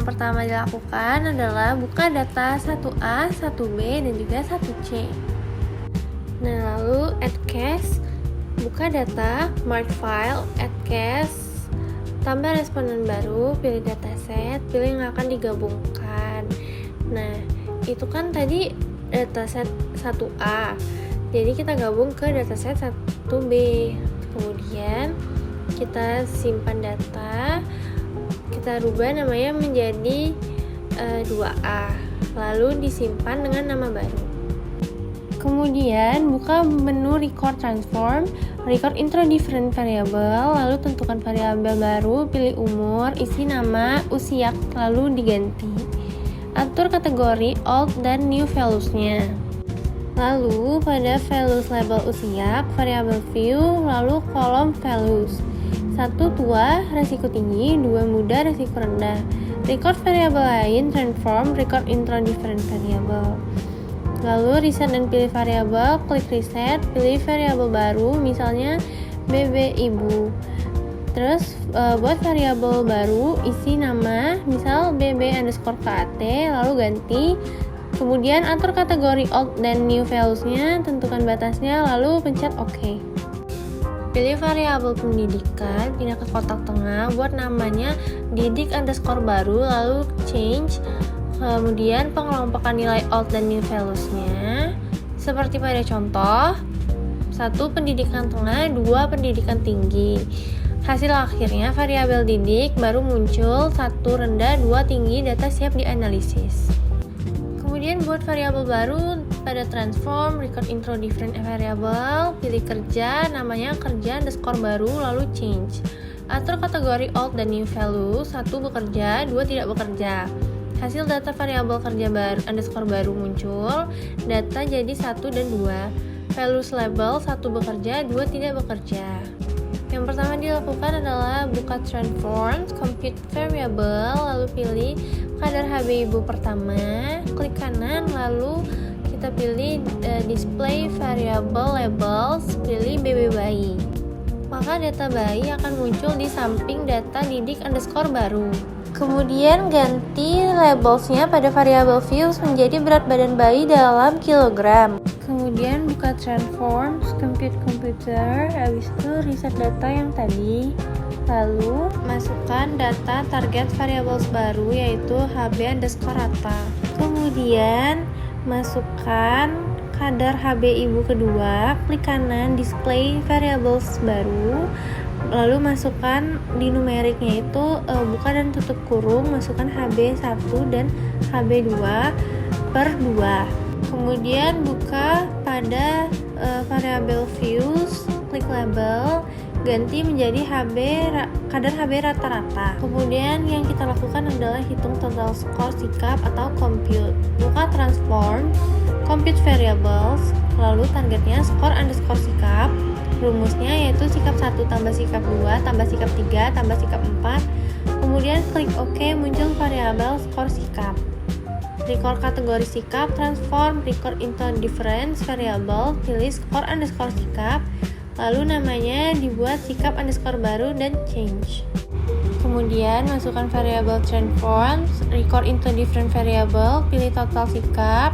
yang pertama dilakukan adalah buka data 1A, 1B, dan juga 1C. Nah, lalu add case, buka data, mark file, add case, tambah responden baru, pilih dataset, pilih yang akan digabungkan. Nah, itu kan tadi dataset 1A, jadi kita gabung ke dataset 1B. Kemudian kita simpan data, kita rubah namanya menjadi 2A, lalu disimpan dengan nama baru. Kemudian buka menu record transform, record intro different variable, lalu tentukan variabel baru, pilih umur, isi nama, usia, lalu diganti. Atur kategori old dan new values-nya. Lalu pada values label usia, variabel view, lalu kolom values. 1 tua, resiko tinggi, 2 muda, resiko rendah. Record variabel lain, transform, record intro different variable. Lalu reset dan pilih variabel, klik reset, pilih variabel baru, misalnya BB ibu. Terus buat variabel baru, isi nama, misal BB_KAT, lalu ganti. Kemudian atur kategori old dan new values-nya, tentukan batasnya, lalu pencet OK. Pilih variabel pendidikan, pindah ke kotak tengah, buat namanya didik_baru, lalu change. Kemudian pengelompokan nilai old dan new values-nya seperti pada contoh 1 pendidikan tengah, 2 pendidikan tinggi. Hasil akhirnya variabel didik baru muncul, 1 rendah, 2 tinggi, data siap dianalisis. Kemudian buat variabel baru pada transform, record intro different variable, pilih kerja, namanya kerja_baru, lalu change. Atur kategori old dan new value, 1 bekerja, 2 tidak bekerja. Hasil data variabel kerja baru muncul, data jadi 1 dan 2. Values label 1 bekerja, 2 tidak bekerja. Yang pertama dilakukan adalah buka transform, compute variable, lalu pilih kadar HB ibu pertama, klik kanan, lalu kita pilih display variable labels, pilih BB bayi. Maka data bayi akan muncul di samping data didik_baru. Kemudian ganti labelsnya pada variabel views menjadi berat badan bayi dalam kilogram. Kemudian buka transform, compute computer, habis itu reset data yang tadi. Lalu masukkan data target variables baru yaitu HB_rata. Kemudian masukkan kadar HB ibu kedua, klik kanan display variables baru. Lalu masukkan di numeriknya itu buka dan tutup kurung, masukkan HB1 dan HB2 per 2. Kemudian buka pada variabel views, klik label, ganti menjadi kadar HB rata-rata. Kemudian yang kita lakukan adalah hitung total score sikap atau compute. Buka transform, compute variables, lalu targetnya score_sikap. Rumusnya yaitu sikap 1 tambah sikap 2 tambah sikap 3 tambah sikap 4. Kemudian klik OK, muncul variabel skor sikap. Record kategori sikap, transform, record into different variable, pilih score_sikap. Lalu namanya dibuat sikap_baru dan change. Kemudian masukkan variabel transform, record into different variable, pilih total sikap,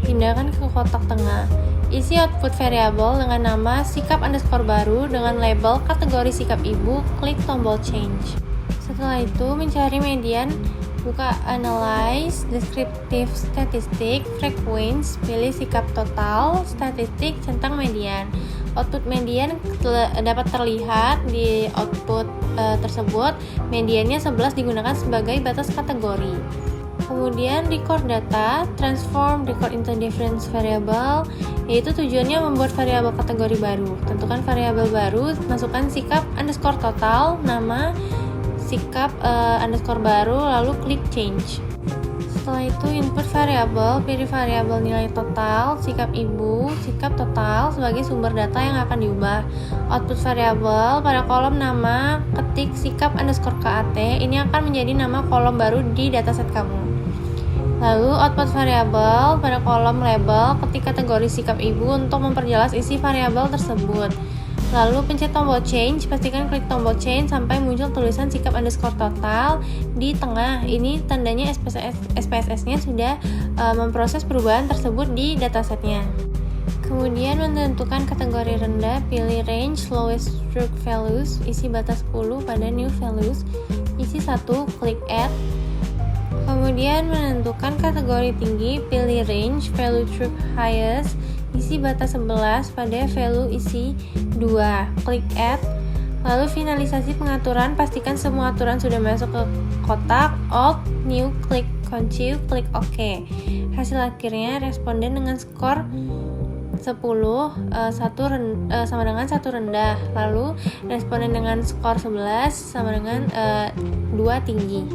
pindahkan ke kotak tengah. Isi output variabel dengan nama sikap_baru dengan label kategori sikap ibu, klik tombol change. Setelah itu mencari median, buka analyze, descriptive statistic, frequency, pilih sikap total, statistik, centang median. Output median dapat terlihat di output tersebut. Mediannya 11 digunakan sebagai batas kategori. Kemudian record data, transform, record into different variable, yaitu tujuannya membuat variabel kategori baru. Tentukan variabel baru, masukkan sikap_total, nama sikap_baru, lalu klik change. Setelah itu input variabel, pilih variabel nilai total, sikap ibu, sikap total sebagai sumber data yang akan diubah. Output variabel pada kolom nama, ketik sikap_KAT, ini akan menjadi nama kolom baru di dataset kamu. Lalu output variabel pada kolom label, ketik kategori sikap ibu untuk memperjelas isi variabel tersebut. Lalu pencet tombol change, pastikan klik tombol change sampai muncul tulisan sikap underscore total di tengah. Ini tandanya SPSS-nya sudah memproses perubahan tersebut di datasetnya. Kemudian menentukan kategori rendah, pilih range lowest stroke values, isi batas 10 pada new values, isi 1, klik add. Kemudian menentukan kategori tinggi, pilih range value stroke highest, isi batas 11 pada value isi 2, klik add. Lalu finalisasi pengaturan, pastikan semua aturan sudah masuk ke kotak, alt, new, klik continue, klik OK. Hasil akhirnya responden dengan skor 10 sama dengan 1 rendah, lalu responden dengan skor 11 sama dengan 2 tinggi.